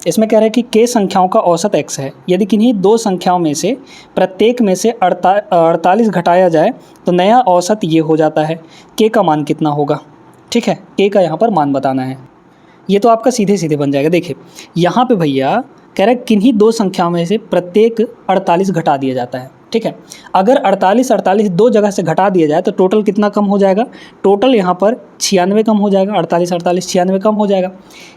इसमें कह रहा है कि k संख्याओं का औसत x है। यदि किन्हीं दो संख्याओं में से प्रत्येक में से 48 घटाया जाए तो नया औसत ये हो जाता है। k का मान कितना होगा? ठीक है, k का यहाँ पर मान बताना है। ये तो आपका सीधे सीधे बन जाएगा। देखिए यहाँ पे भैया कह रहा है किन्हीं दो संख्याओं में से प्रत्येक 48 घटा दिया जाता है। ठीक है, अगर 48 दो जगह से घटा दिया जाए तो टोटल कितना कम हो जाएगा? टोटल यहाँ पर 96 कम हो जाएगा। 48 96 कम हो जाएगा।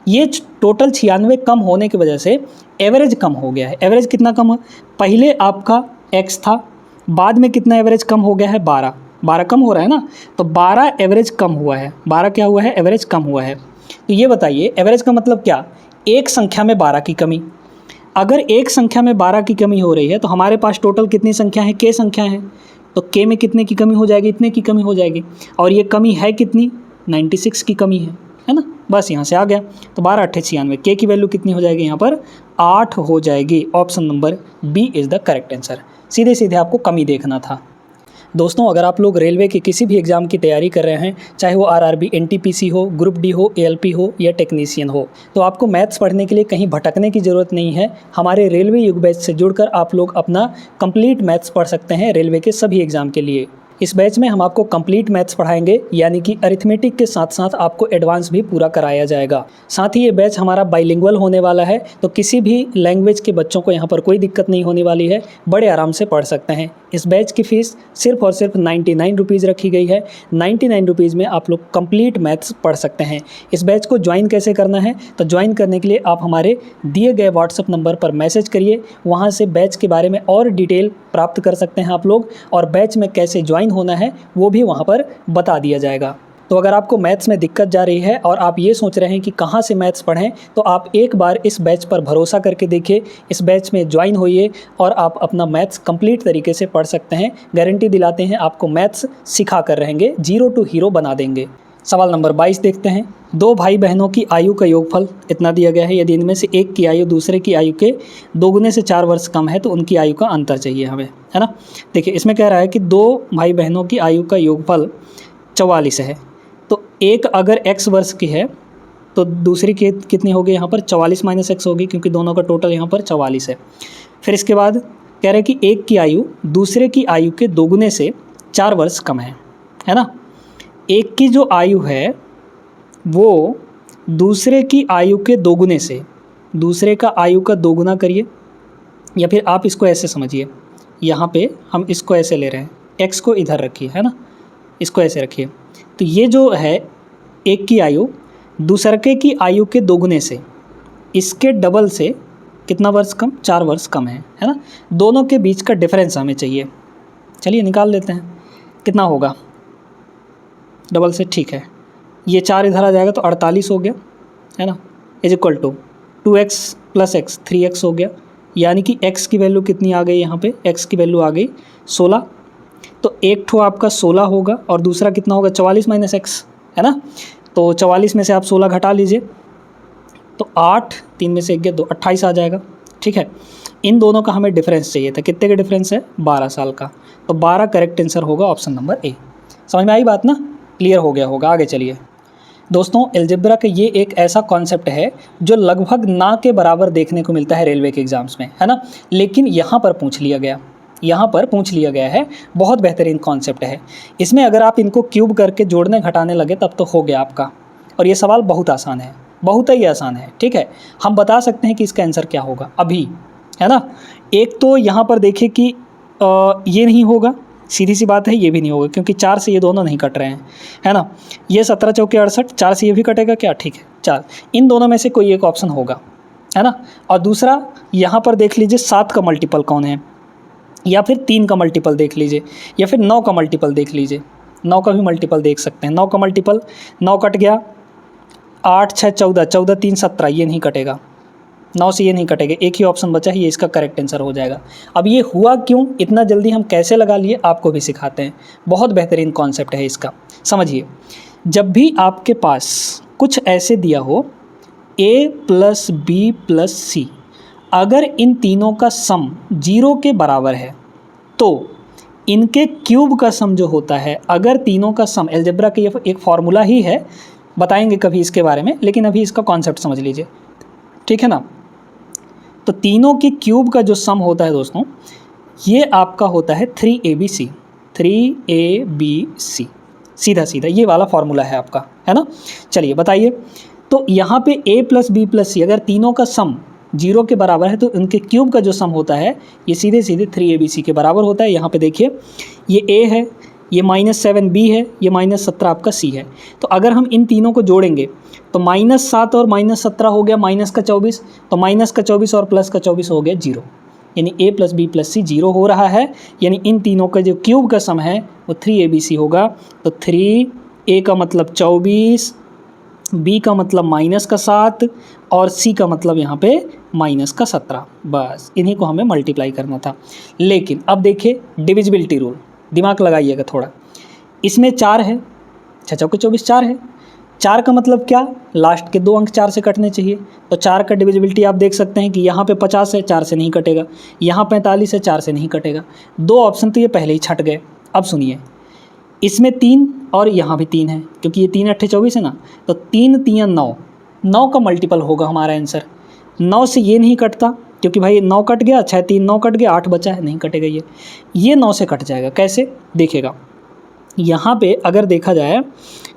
ये टोटल 96 कम होने की वजह से एवरेज कम हो गया है। एवरेज कितना कम है? पहले आपका x था, बाद में कितना एवरेज कम हो गया है? 12 कम हो रहा है ना, तो 12 एवरेज कम हुआ है। 12 क्या हुआ है? एवरेज कम हुआ है। तो ये बताइए एवरेज का मतलब क्या? एक संख्या में 12 की कमी। अगर एक संख्या में 12 की कमी हो रही है तो हमारे पास टोटल कितनी संख्या है? k संख्या है। तो k में कितने की कमी हो जाएगी? इतने की कमी हो जाएगी। और ये कमी है कितनी? 96 की कमी है ना। बस यहाँ से आ गया। तो 12 8 96, k की वैल्यू कितनी हो जाएगी? यहाँ पर 8 हो जाएगी। Option number B is the correct answer. सीधे सीधे आपको कमी देखना था। दोस्तों अगर आप लोग रेलवे के किसी भी एग्ज़ाम की तैयारी कर रहे हैं, चाहे वो आरआरबी, एनटीपीसी हो, ग्रुप डी हो, एएलपी हो या टेक्नीशियन हो, तो आपको मैथ्स पढ़ने के लिए कहीं भटकने की ज़रूरत नहीं है। हमारे रेलवे युग बैच से जुड़कर आप लोग अपना कंप्लीट मैथ्स पढ़ सकते हैं रेलवे के सभी एग्ज़ाम के लिए। इस बैच में हम आपको कंप्लीट मैथ्स पढ़ाएंगे, यानी कि अरिथमेटिक के साथ साथ आपको एडवांस भी पूरा कराया जाएगा। साथ ही ये बैच हमारा बाइलिंगुअल होने वाला है, तो किसी भी लैंग्वेज के बच्चों को यहाँ पर कोई दिक्कत नहीं होने वाली है, बड़े आराम से पढ़ सकते हैं। इस बैच की फ़ीस सिर्फ और सिर्फ 99 रुपीज़ रखी गई है। 99 रुपीज़ में आप लोग कंप्लीट मैथ्स पढ़ सकते हैं। इस बैच को ज्वाइन कैसे करना है? तो ज्वाइन करने के लिए आप हमारे दिए गए व्हाट्सएप नंबर पर मैसेज करिए। वहाँ से बैच के बारे में और डिटेल प्राप्त कर सकते हैं आप लोग, और बैच में कैसे ज्वाइन होना है वो भी वहाँ पर बता दिया जाएगा। तो अगर आपको मैथ्स में दिक्कत जा रही है और आप ये सोच रहे हैं कि कहाँ से मैथ्स पढ़ें, तो आप एक बार इस बैच पर भरोसा करके देखिए, इस बैच में ज्वाइन होइए और आप अपना मैथ्स कंप्लीट तरीके से पढ़ सकते हैं। गारंटी दिलाते हैं आपको मैथ्स सिखा कर रहेंगे, जीरो टू हीरो बना देंगे। सवाल नंबर 22 देखते हैं। दो भाई बहनों की आयु का योगफल इतना दिया गया है। यदि इनमें से एक की आयु दूसरे की आयु के दोगुने से 4 वर्ष कम है तो उनकी आयु का अंतर चाहिए हमें, है ना। देखिए इसमें कह रहा है कि दो भाई बहनों की आयु का योगफल 44 है। तो एक अगर x वर्ष की है तो दूसरी की कितनी होगी? यहाँ पर 44 माइनस x होगी, क्योंकि दोनों का टोटल यहाँ पर 44 है। फिर इसके बाद कह रहे हैं कि एक की आयु दूसरे की आयु के दोगुने से 4 वर्ष कम है ना। एक की जो आयु है वो दूसरे की आयु के दोगुने से, दूसरे का आयु का दोगुना करिए, या फिर आप इसको ऐसे समझिए, यहाँ पे हम इसको ऐसे ले रहे हैं, x को इधर रखिए, है ना, इसको ऐसे रखिए। तो ये जो है एक की आयु दूसरे की आयु के दोगुने से, इसके डबल से कितना वर्ष कम? 4 वर्ष कम है ना। दोनों के बीच का डिफरेंस हमें चाहिए। चलिए निकाल लेते हैं, कितना होगा डबल से। ठीक है, ये 4 इधर आ जाएगा तो 48 हो गया, है ना, is equal to 2x plus x 3x हो गया। यानी कि x की वैल्यू कितनी आ गई? यहाँ पे x की वैल्यू आ गई 16। तो एक ठो आपका 16 होगा और दूसरा कितना होगा? 44 माइनस x, है ना। तो 44 में से आप 16 घटा लीजिए तो 8, 3 में से 1 गया 2, 28 आ जाएगा। ठीक है, इन दोनों का हमें डिफरेंस चाहिए था। कितने का डिफरेंस है? 12 साल का। तो 12 करेक्ट आंसर होगा ऑप्शन नंबर ए। समझ में आई बात ना? क्लियर हो गया होगा। आगे चलिए दोस्तों, अलजेब्रा का ये एक ऐसा कॉन्सेप्ट है जो लगभग ना के बराबर देखने को मिलता है रेलवे के एग्जाम्स में, है ना, लेकिन यहाँ पर पूछ लिया गया है। बहुत बेहतरीन कॉन्सेप्ट है। इसमें अगर आप इनको क्यूब करके जोड़ने घटाने लगे तब तो हो गया आपका। और ये सवाल बहुत आसान है, बहुत ही आसान है। ठीक है, हम बता सकते हैं कि इसका आंसर क्या होगा अभी, है ना। एक तो यहाँ पर देखिए कि ये नहीं होगा, सीधी सी बात है, ये भी नहीं होगा, क्योंकि 4 से ये दोनों नहीं कट रहे हैं, है ना। ये 17 चौके 68, 4 से ये भी कटेगा क्या? ठीक है, 4। इन दोनों में से कोई एक ऑप्शन होगा, है ना। और दूसरा यहाँ पर देख लीजिए 7 का मल्टीपल कौन है, या फिर 3 का मल्टीपल देख लीजिए, या फिर 9 का मल्टीपल देख लीजिए। 9 का भी मल्टीपल देख सकते हैं। 9 का मल्टीपल, 9 कट गया, 8 6 14, 14 3 17, ये नहीं कटेगा। 9 से ये नहीं कटेगा, एक ही ऑप्शन बचा है, ये इसका करेक्ट आंसर हो जाएगा। अब ये हुआ क्यों, इतना जल्दी हम कैसे लगा लिए, आपको भी सिखाते हैं। बहुत बेहतरीन कॉन्सेप्ट है इसका, समझिए। जब भी आपके पास कुछ ऐसे दिया हो a प्लस बी प्लस सी, अगर इन तीनों का सम 0 के बराबर है तो इनके क्यूब का सम जो होता है, अगर तीनों का सम, अलजेब्रा का ये एक फार्मूला ही है, बताएंगे कभी इसके बारे में, लेकिन अभी इसका कॉन्सेप्ट समझ लीजिए, ठीक है ना। तो तीनों के क्यूब का जो सम होता है दोस्तों, ये आपका होता है 3ABC, 3ABC, सीधा सीधा ये वाला फॉर्मूला है आपका, है ना। चलिए बताइए, तो यहाँ पे a प्लस बी प्लस सी अगर तीनों का सम 0 के बराबर है तो उनके क्यूब का जो सम होता है ये सीधे सीधे 3ABC के बराबर होता है। यहाँ पे देखिए, ये a है, ये -7b है, ये -17 आपका c है। तो अगर हम इन तीनों को जोड़ेंगे तो -7 और -17 हो गया -24, तो -24 और +24 हो गया 0, यानी a प्लस बी प्लस सी 0 हो रहा है, यानी इन तीनों का जो क्यूब का सम है वो 3ABC होगा। तो 3a का मतलब 24, b का मतलब -7 और c का मतलब यहाँ पे -17, बस इन्हीं को हमें मल्टीप्लाई करना था। लेकिन अब देखिए डिविजिबिलिटी रूल, दिमाग लगाइएगा थोड़ा, इसमें 4 है, 6 चौके 24 4 है, 4 का मतलब क्या, लास्ट के 2 अंक 4 से कटने चाहिए। तो 4 का डिविजिबिलिटी आप देख सकते हैं कि यहाँ पे 50 है, 4 से नहीं कटेगा, यहाँ 45 है, 4 से नहीं कटेगा। 2 ऑप्शन तो ये पहले ही छट गए। अब सुनिए, इसमें 3 और यहाँ भी 3 है, क्योंकि ये 3 8 24 है ना, तो 3 3 9, 9 का मल्टीपल होगा हमारा आंसर। 9 से ये नहीं कटता, क्योंकि भाई 9 कट गया, 6 3 9 कट गया, 8 बचा है, नहीं कटेगा ये 9 से कट जाएगा। कैसे देखिएगा, यहाँ पे अगर देखा जाए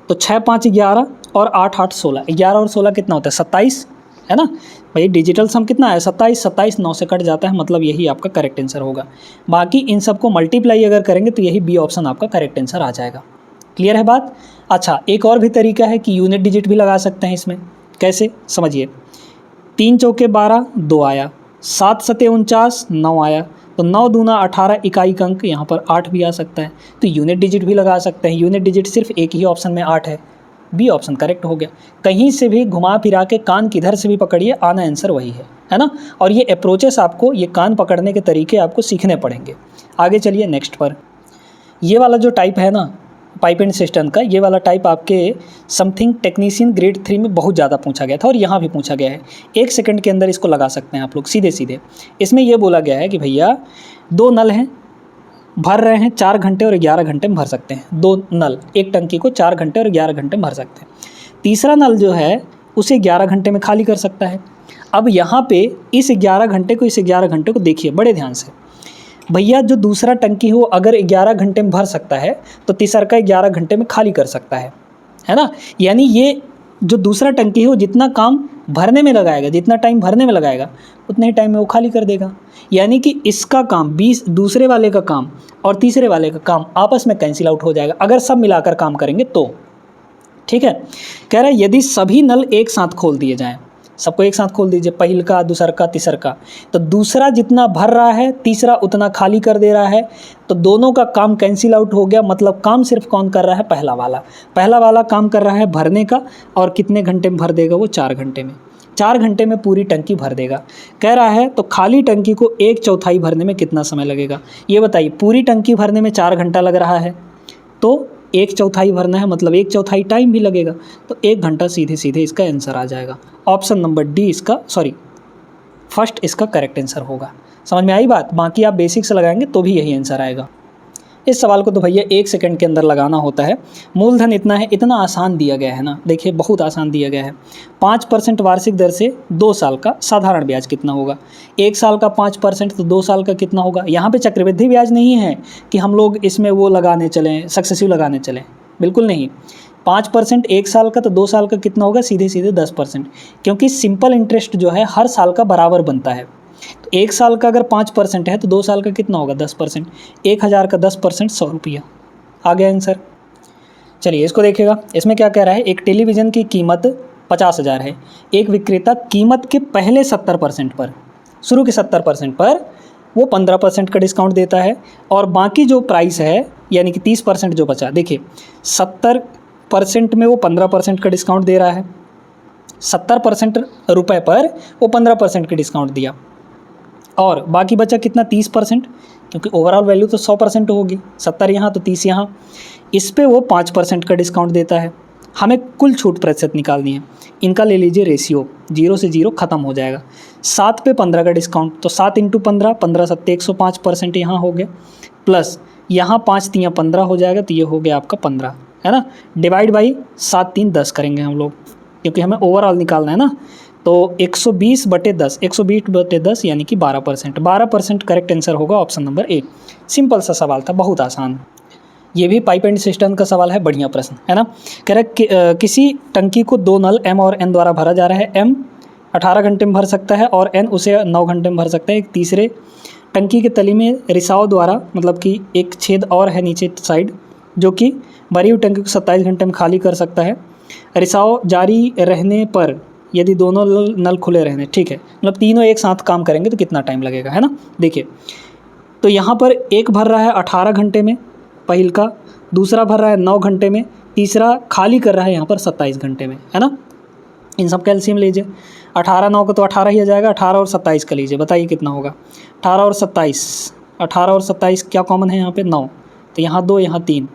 तो 6 5 11 और 8 8 16, 11 और 16 कितना होता है 27, है ना भाई। डिजिटल सम कितना है 27, 27 9 से कट जाता है, मतलब यही आपका करेक्ट आंसर होगा। बाकी इन सबको मल्टीप्लाई अगर करेंगे तो यही बी ऑप्शन आपका करेक्ट आंसर आ जाएगा। क्लियर है बात। अच्छा, एक और भी तरीका है कि यूनिट डिजिट भी लगा सकते हैं इसमें। कैसे समझिए, 3 चौके 12 2 आया, 7 सते 49 9 आया, तो 9 दूना 18 इकाई का अंक, यहाँ पर 8 भी आ सकता है, तो यूनिट डिजिट भी लगा सकते हैं। यूनिट डिजिट सिर्फ एक ही ऑप्शन में 8 है, बी ऑप्शन करेक्ट हो गया। कहीं से भी घुमा फिरा के कान किधर से भी पकड़िए, आना आंसर वही है ना। और ये अप्रोचेस आपको, ये कान पकड़ने के तरीके आपको सीखने पड़ेंगे। आगे चलिए नेक्स्ट पर, ये वाला जो टाइप है ना पाइप एंड सिस्टम का, ये वाला टाइप आपके समथिंग टेक्नीशियन ग्रेड 3 में बहुत ज़्यादा पूछा गया था और यहाँ भी पूछा गया है। 1 सेकंड के अंदर इसको लगा सकते हैं आप लोग सीधे सीधे। इसमें ये बोला गया है कि भैया 2 नल हैं, भर रहे हैं 4 घंटे और 11 घंटे में भर सकते हैं। 2 नल, एक टंकी को 4 घंटे और 11 घंटे में भर सकते हैं। तीसरा नल जो है उसे 11 घंटे में खाली कर सकता है। अब यहाँ पे इस 11 घंटे को, इस 11 घंटे को देखिए बड़े ध्यान से भैया, जो दूसरा टंकी हो अगर 11 घंटे में भर सकता है तो तीसरा का 11 घंटे में खाली कर सकता है ना। यानी ये जो दूसरा टंकी है वो जितना काम भरने में लगाएगा, जितना टाइम भरने में लगाएगा उतने ही टाइम में वो खाली कर देगा। यानी कि इसका काम 20, दूसरे वाले का काम और तीसरे वाले का काम आपस में कैंसिल आउट हो जाएगा अगर सब मिलाकर काम करेंगे तो। ठीक है, कह रहा है यदि सभी नल एक साथ खोल दिए जाएँ, सबको एक साथ खोल दीजिए, पहल का, दूसर का, तीसर का, तो दूसरा जितना भर रहा है तीसरा उतना खाली कर दे रहा है, तो दोनों का काम कैंसिल आउट हो गया। मतलब काम सिर्फ कौन कर रहा है, पहला वाला काम कर रहा है भरने का, और कितने घंटे में भर देगा वो 4 घंटे में, 4 घंटे में पूरी टंकी भर देगा। कह रहा है तो खाली टंकी को 1/4 भरने में कितना समय लगेगा, ये बताइए। पूरी टंकी भरने में 4 घंटा लग रहा है तो 1/4 भरना है, मतलब 1/4 टाइम भी लगेगा, तो 1 घंटा सीधे सीधे इसका आंसर आ जाएगा। ऑप्शन नंबर डी इसका, फर्स्ट इसका करेक्ट आंसर होगा। समझ में आई बात। बाकी आप बेसिक से लगाएंगे तो भी यही आंसर आएगा। इस सवाल को तो भैया 1 सेकंड के अंदर लगाना होता है। मूलधन इतना है, इतना आसान दिया गया है ना, देखिए बहुत आसान दिया गया है। 5% वार्षिक दर से 2 साल का साधारण ब्याज कितना होगा। 1 साल का 5% तो 2 साल का कितना होगा। यहाँ पे चक्रवृद्धि ब्याज नहीं है कि हम लोग इसमें वो लगाने चलें, सक्सेसिव लगाने चलें, बिल्कुल नहीं। 5% 1 साल का, तो 2 साल का कितना होगा, सीधे सीधे 10%, क्योंकि सिंपल इंटरेस्ट जो है हर साल का बराबर बनता है। तो 1 साल का अगर 5% है तो 2 साल का कितना होगा 10%, 1000 का 10% 100 रुपया। आ गया आंसर। चलिए इसको देखिएगा, इसमें क्या कह रहा है, एक टेलीविज़न की कीमत 50,000 है। एक विक्रेता कीमत के पहले 70% पर, शुरू के 70% पर वो 15% का डिस्काउंट देता है, और बाकी जो प्राइस है यानी कि 30% जो बचा, देखिए 70% में वो 15% का डिस्काउंट दे रहा है, 70% रुपये पर वो 15% का डिस्काउंट दिया, और बाकी बचा कितना 30%, क्योंकि ओवरऑल वैल्यू तो 100% होगी, 70 यहाँ तो 30 यहाँ। इस पे वो 5% का डिस्काउंट देता है। हमें कुल छूट प्रतिशत निकालनी है। इनका ले लीजिए रेशियो, 0 से 0 ख़त्म हो जाएगा। 7 पे 15 का डिस्काउंट, तो 7 × 15, 15 7 105% यहाँ हो गया, प्लस यहाँ 5 3 15 हो जाएगा, तो ये हो गया आपका 15, है ना। डिवाइड बाई 7 3 10 करेंगे हम लोग, क्योंकि हमें ओवरऑल निकालना है ना। तो 120/10, 120/10 यानी कि 12%। 12% करेक्ट आंसर होगा ऑप्शन नंबर ए। सिंपल सा सवाल था, बहुत आसान। ये भी पाइप एंड सिस्टम का सवाल है, बढ़िया प्रश्न है ना। कह रहा किसी टंकी को 2 नल M और N द्वारा भरा जा रहा है। M 18 घंटे में भर सकता है और N उसे 9 घंटे में भर सकता है। एक तीसरे टंकी के तली में रिसाव द्वारा, मतलब कि एक छेद और है नीचे साइड, जो कि भरी हुई टंकी को 27 घंटे में खाली कर सकता है। रिसाव जारी रहने पर यदि दोनों नल खुले रहने, ठीक है, मतलब तीनों एक साथ काम करेंगे तो कितना टाइम लगेगा, है ना। देखिए, तो यहाँ पर एक भर रहा है 18 घंटे में पहिल का, दूसरा भर रहा है 9 घंटे में, तीसरा खाली कर रहा है यहाँ पर 27 घंटे में, है ना। इन सब का एलसीएम लीजिए। 18 9 का तो 18 ही आ जाएगा, 18 और 27 का लीजिए, बताइए कितना होगा। 18 और 27, 18 और 27 क्या कॉमन है यहाँ पे, 9, तो यहाँ 2 यहाँ 3,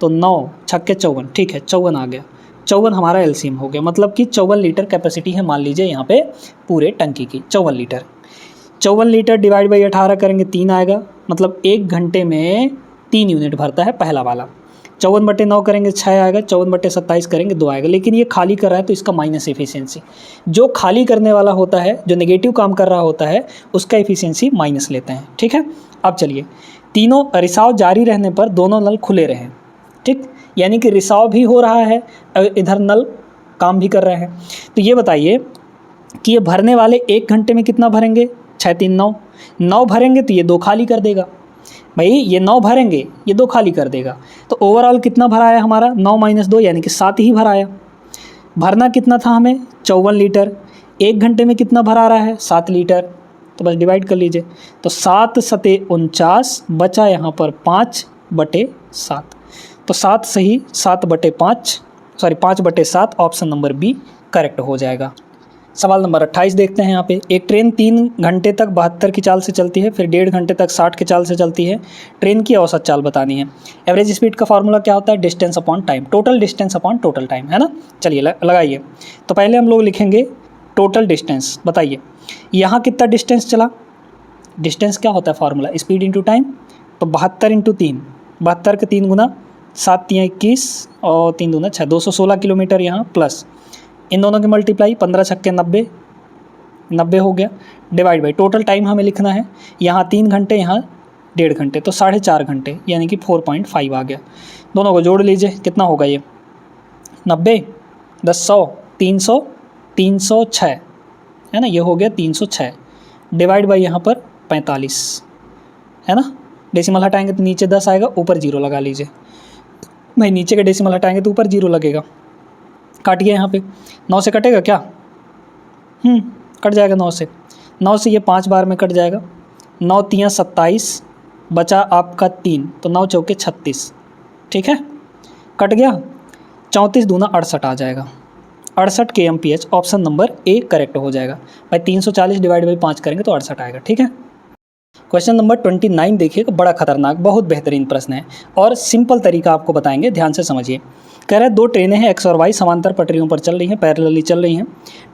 तो 9 छक्के 54, ठीक है, 54 आ गया। 54 हमारा एलसीएम हो गया, मतलब कि 54 लीटर कैपेसिटी है, मान लीजिए यहाँ पे पूरे टंकी की 54 लीटर। 54 लीटर डिवाइड बाई 18 करेंगे 3 आएगा, मतलब 1 घंटे में 3 यूनिट भरता है पहला वाला। 54/9 करेंगे 6 आएगा, 54/27 करेंगे 2 आएगा। लेकिन ये खाली कर रहा है तो इसका माइनस एफिशिएंसी, जो खाली करने वाला होता है, जो नेगेटिव काम कर रहा होता है, उसका एफिशिएंसी माइनस लेते हैं, ठीक है। अब चलिए, तीनों रिसाव जारी रहने पर दोनों नल खुले रहें, ठीक, यानी कि रिसाव भी हो रहा है, इधर नल काम भी कर रहे हैं। तो ये बताइए कि ये भरने वाले 1 घंटे में कितना भरेंगे, 6 3 9, 9 भरेंगे तो ये 2 खाली कर देगा। भाई ये 9 भरेंगे, ये 2 खाली कर देगा, तो ओवरऑल कितना भराया हमारा, 9 - 2 यानी कि 7 ही भराया। भरना कितना था हमें, 54 लीटर। 1 घंटे में कितना भरा रहा है, 7 लीटर, तो बस डिवाइड कर लीजिए। तो 7 सते 49, बचा यहाँ पर 5/7, तो 7 सही, 7/5, sorry 5/7, option number B correct हो जाएगा। सवाल नंबर 28 देखते हैं यहाँ पे। एक ट्रेन 3 घंटे तक 72 की चाल से चलती है, फिर 1.5 घंटे तक 60 की चाल से चलती है। ट्रेन की औसत चाल बतानी है। एवरेज स्पीड का फार्मूला क्या होता है, distance upon time, total distance upon total time, है ना। चलिए लगाइए। तो पहले हम लोग लिखेंगे टोटल डिस्टेंस, बताइए यहाँ कितना डिस्टेंस चला। डिस्टेंस क्या होता है फार्मूला, स्पीड इंटू टाइम, तो 72 × 3, 72 के 3 गुना, 7 × 21 और 3 दूना 6, 216 किलोमीटर यहाँ प्लस इन दोनों की मल्टीप्लाई, 15 छक्के 90, 90 हो गया, डिवाइड बाई टोटल टाइम हमें लिखना है। यहाँ 3 घंटे, यहाँ 1.5 घंटे, तो 4.5 घंटे यानी कि 4.5 आ गया। दोनों को जोड़ लीजिए, कितना होगा ये, 90 10 100 300, 306, है ना, ये हो गया 306, डिवाइड बाई यहाँ पर 45, है ना। डेसिमल हटाएंगे तो नीचे 10 आएगा, ऊपर 0 लगा लीजिए। भाई नीचे के डेसिमल हटाएंगे तो ऊपर 0 लगेगा। काटिए यहाँ पे, 9 से कटेगा क्या, कट जाएगा 9 से, 9 से ये 5 बार में कट जाएगा। 9 × 3 = 27, बचा आपका 3, तो 9 चौके 36, ठीक है, कट गया। 34 दूना 68 आ जाएगा, 68 kmph, option number A correct हो जाएगा। भाई 340 डिवाइड बाई 5 करेंगे तो 68 आएगा, ठीक है। क्वेश्चन नंबर 29 देखिए, बड़ा खतरनाक, बहुत बेहतरीन प्रश्न है और सिंपल तरीका आपको बताएंगे, ध्यान से समझिए। कह रहा है 2 ट्रेनें हैं एक्स और वाई, समांतर पटरियों पर चल रही हैं, पैरेलली चल रही हैं।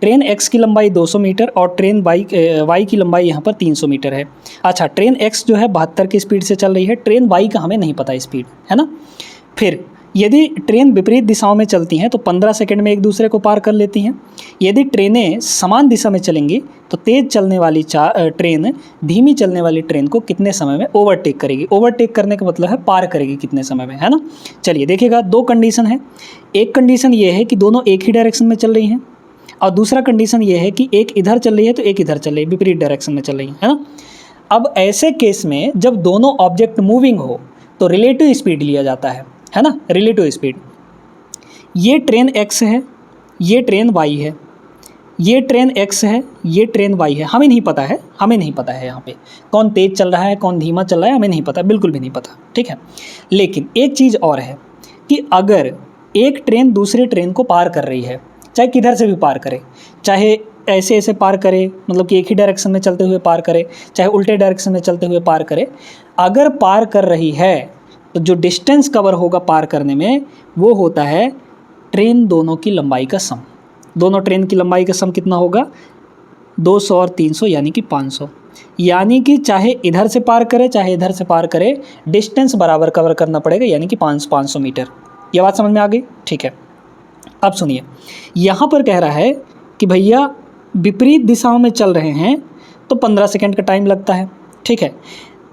ट्रेन एक्स की लंबाई 200 मीटर और ट्रेन वाई की लंबाई यहाँ पर 300 मीटर है। अच्छा, ट्रेन एक्स जो है 72 की स्पीड से चल रही है, ट्रेन वाई का हमें नहीं पता स्पीड, है ना। फिर यदि ट्रेन विपरीत दिशाओं में चलती हैं तो 15 सेकंड में एक दूसरे को पार कर लेती हैं। यदि ट्रेनें समान दिशा में चलेंगी तो तेज़ चलने वाली ट्रेन धीमी चलने वाली ट्रेन को कितने समय में ओवरटेक करेगी। ओवरटेक करने का मतलब है पार करेगी कितने समय में, है ना। चलिए देखिएगा, 2 कंडीशन है। एक कंडीशन ये है कि दोनों एक ही डायरेक्शन में चल रही हैं, और दूसरा कंडीशन ये है कि एक इधर चल रही है तो एक इधर चल रही है, विपरीत डायरेक्शन में चल रही है ना। अब ऐसे केस में जब दोनों ऑब्जेक्ट मूविंग हो तो रिलेटिव स्पीड लिया जाता है ना, रिलेटिव स्पीड। ये ट्रेन एक्स है, ये ट्रेन वाई है, ये ट्रेन एक्स है, ये ट्रेन वाई है। हमें नहीं पता है, हमें नहीं पता है यहाँ पे कौन तेज़ चल रहा है कौन धीमा चल रहा है, हमें नहीं पता, बिल्कुल भी नहीं पता, ठीक है। लेकिन एक चीज़ और है कि अगर एक ट्रेन दूसरे ट्रेन को पार कर रही है, चाहे किधर से भी पार करे, चाहे ऐसे ऐसे पार करे, मतलब कि एक ही डायरेक्शन में चलते हुए पार करे, चाहे उल्टे डायरेक्शन में चलते हुए पार करे, अगर पार कर रही है तो जो डिस्टेंस कवर होगा पार करने में वो होता है ट्रेन दोनों की लंबाई का सम। दोनों ट्रेन की लंबाई का सम कितना होगा, 200 और 300 यानी कि 500। यानी कि चाहे इधर से पार करे चाहे इधर से पार करे, डिस्टेंस बराबर कवर करना पड़ेगा, यानी कि 500 मीटर। ये बात समझ में आ गई, ठीक है। अब सुनिए, यहाँ पर कह रहा है कि भैया विपरीत दिशाओं में चल रहे हैं तो 15 सेकंड का टाइम लगता है, ठीक है।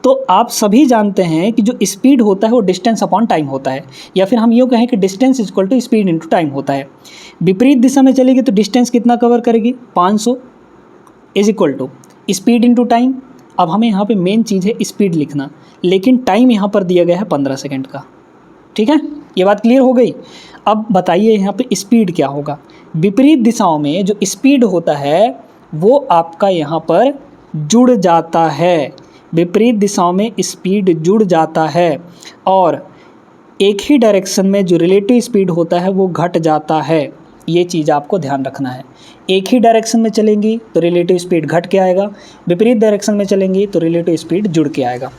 तो आप सभी जानते हैं कि जो स्पीड होता है वो डिस्टेंस अपॉन टाइम होता है, या फिर हम यूँ कहें कि distance equal to speed into time होता है। विपरीत दिशा में चलेगी तो डिस्टेंस कितना कवर करेगी, 500 is equal to speed into time. अब हमें यहाँ पे मेन चीज़ है स्पीड लिखना, लेकिन टाइम यहाँ पर दिया गया है 15 सेकंड का, ठीक है। ये बात क्लियर हो गई। अब बताइए यहाँ पे स्पीड क्या होगा। विपरीत दिशाओं में जो स्पीड होता है वो आपका यहाँ पर जुड़ जाता है, विपरीत दिशाओं में स्पीड जुड़ जाता है, और एक ही डायरेक्शन में जो रिलेटिव स्पीड होता है वो घट जाता है। ये चीज़ आपको ध्यान रखना है। एक ही डायरेक्शन में चलेंगी तो रिलेटिव स्पीड घट के आएगा, विपरीत डायरेक्शन में चलेंगी तो रिलेटिव स्पीड जुड़ के आएगा।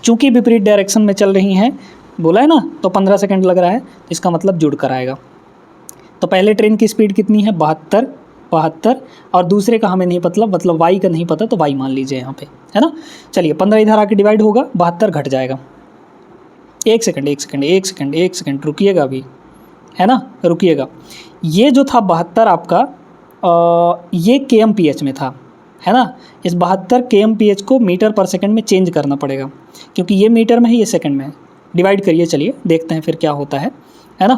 चूँकि विपरीत डायरेक्शन में चल रही हैं, बोला है ना, तो 15 सेकंड लग रहा है, इसका मतलब जुड़ कर आएगा। तो पहले ट्रेन की स्पीड कितनी है, 72, और दूसरे का हमें नहीं पता, मतलब वाई का नहीं पता, तो वाई मान लीजिए यहाँ पे, है ना। चलिए 15 इधर आके डिवाइड होगा, 72 घट जाएगा। एक सेकंड रुकिएगा अभी, है ना, रुकिएगा। ये जो था 72 आपका ये kmph में था, है ना। इस 72 kmph को मीटर पर सेकंड में चेंज करना पड़ेगा, क्योंकि ये मीटर में है, ये सेकंड में है। डिवाइड करिए, चलिए देखते हैं फिर क्या होता है ना।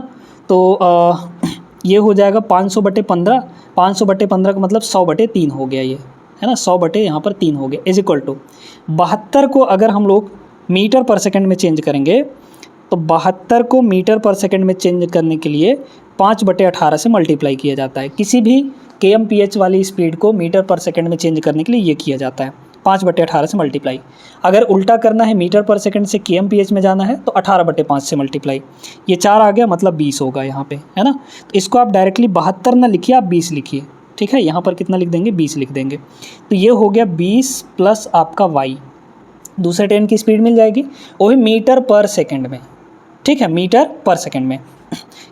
तो ये हो जाएगा 500/15, 500/15 का मतलब 100/3 हो गया ये, है ना। 100 यहाँ पर 3 हो गया, इज इक्वल टू 72 को अगर हम लोग मीटर पर सेकंड में चेंज करेंगे तो 72 को मीटर पर सेकंड में चेंज करने के लिए 5/18 से मल्टीप्लाई किया जाता है। किसी भी kmph वाली स्पीड को मीटर पर सेकंड में चेंज करने के लिए ये किया जाता है, 5/18 से मल्टीप्लाई। अगर उल्टा करना है, मीटर पर सेकंड से kmph में जाना है, तो 18/5 से मल्टीप्लाई। ये 4 आ गया, मतलब 20 होगा यहाँ पे, है ना। तो इसको आप डायरेक्टली 72 ना लिखिए, आप 20 लिखिए, ठीक है। यहाँ पर कितना लिख देंगे, 20 लिख देंगे। तो ये हो गया 20 प्लस आपका y, दूसरे ट्रेन की स्पीड मिल जाएगी, वही मीटर पर सेकेंड में, ठीक है। मीटर पर सेकेंड में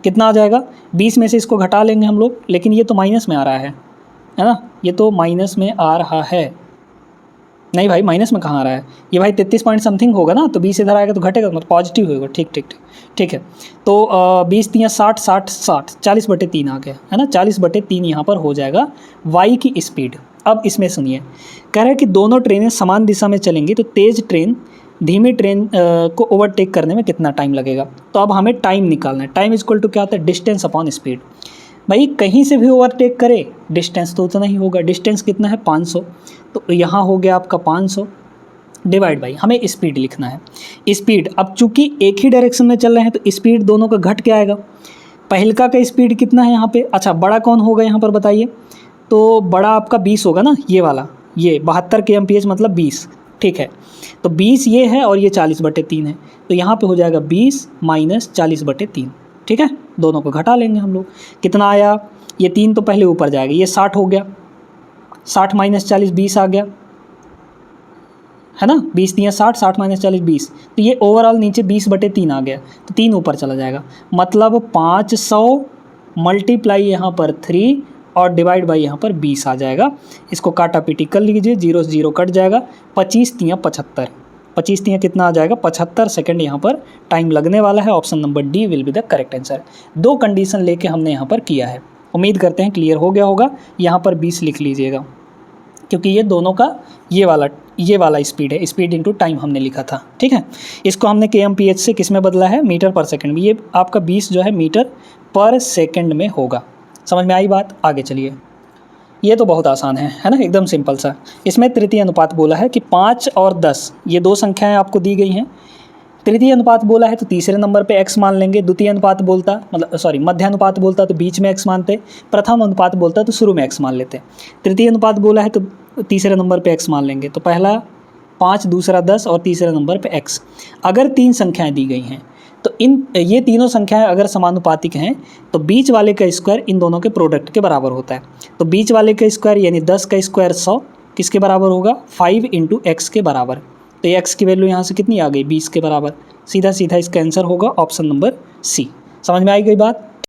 कितना आ जाएगा, 20 में से इसको घटा लेंगे हम लोग, लेकिन ये तो माइनस में आ रहा है ना, ये तो माइनस में आ रहा है। नहीं भाई, माइनस में कहाँ आ रहा है, ये भाई 33 पॉइंट समथिंग होगा ना, तो 20 इधर आएगा तो घटेगा, मतलब पॉजिटिव होगा, ठीक है। तो 20 3 60 60 40/3 आ गया, है ना। 40/3 यहाँ पर हो जाएगा वाई की स्पीड। अब इसमें सुनिए, कह रहा है कि दोनों ट्रेनें समान दिशा में चलेंगी तो तेज़ ट्रेन धीमी ट्रेन को ओवरटेक करने में कितना टाइम लगेगा। तो अब हमें टाइम निकालना है। टाइम इक्वल टू क्या होता है, डिस्टेंस अपॉन स्पीड। भाई कहीं से भी ओवरटेक करे डिस्टेंस तो उतना ही होगा। डिस्टेंस कितना है, 500, तो यहाँ हो गया आपका 500 डिवाइड बाई, हमें स्पीड लिखना है। स्पीड, अब चूंकि एक ही डायरेक्शन में चल रहे हैं तो स्पीड दोनों का घट के आएगा। पहलका का स्पीड कितना है यहाँ पे, अच्छा बड़ा कौन होगा यहाँ पर बताइए। तो बड़ा आपका 20 होगा ना, ये वाला, ये 72 kmph मतलब 20, ठीक है। तो 20 ये है और ये 40/3 है, तो यहाँ पे हो जाएगा 20 माइनस 40/3, ठीक है। दोनों को घटा लेंगे हम लोग, कितना आया, ये 3 तो पहले ऊपर जाएगा, ये 60 हो गया, 60 माइनस 40 20 आ गया, है ना। 20 3 60, 60 माइनस 40 20, तो ये ओवरऑल नीचे 20/3 आ गया, तो 3 ऊपर चला जाएगा, मतलब 500 मल्टीप्लाई यहाँ पर 3 और डिवाइड बाई यहाँ पर 20 आ जाएगा। इसको काटा पीटी कर लीजिए, 0 से 0 कट जाएगा, 25 3 75, 25 3 कितना आ जाएगा, 75 सेकंड यहाँ पर टाइम लगने वाला है। Option number D will be the correct answer. 2 condition लेके हमने यहाँ पर किया है। उम्मीद करते हैं क्लियर हो गया होगा। यहाँ पर 20 लिख लीजिएगा, क्योंकि ये दोनों का ये वाला स्पीड है, स्पीड इनटू टाइम हमने लिखा था, ठीक है। इसको हमने kmph से किस में बदला है, मीटर पर सेकंड में। ये आपका 20 जो है मीटर पर सेकंड में होगा। समझ में आई बात, आगे चलिए। ये तो बहुत आसान है ना, एकदम सिंपल सा। इसमें तृतीय अनुपात बोला है कि 5 और 10 ये 2 संख्याएं आपको दी गई हैं। तृतीय अनुपात बोला है तो तीसरे नंबर पे x मान लेंगे। द्वितीय अनुपात बोलता, मतलब सॉरी मध्य अनुपात बोलता तो बीच में x मानते। प्रथम अनुपात बोलता तो शुरू में x मान लेते। तृतीय अनुपात बोला है तो तीसरे नंबर पे x मान लेंगे। तो पहला 5, दूसरा 10 और तीसरे नंबर पे x। अगर 3 संख्याएं दी गई हैं तो ये तीनों संख्याएं अगर समानुपातिक हैं तो बीच वाले का स्क्वायर इन दोनों के प्रोडक्ट के बराबर होता है। तो बीच वाले का स्क्वायर यानी 10 का स्क्वायर 100 किसके बराबर होगा, 5 × x के बराबर। तो ये x की वैल्यू यहाँ से कितनी आ गई, 20 के बराबर। सीधा सीधा इसका आंसर होगा ऑप्शन नंबर सी। समझ में आई गई बात।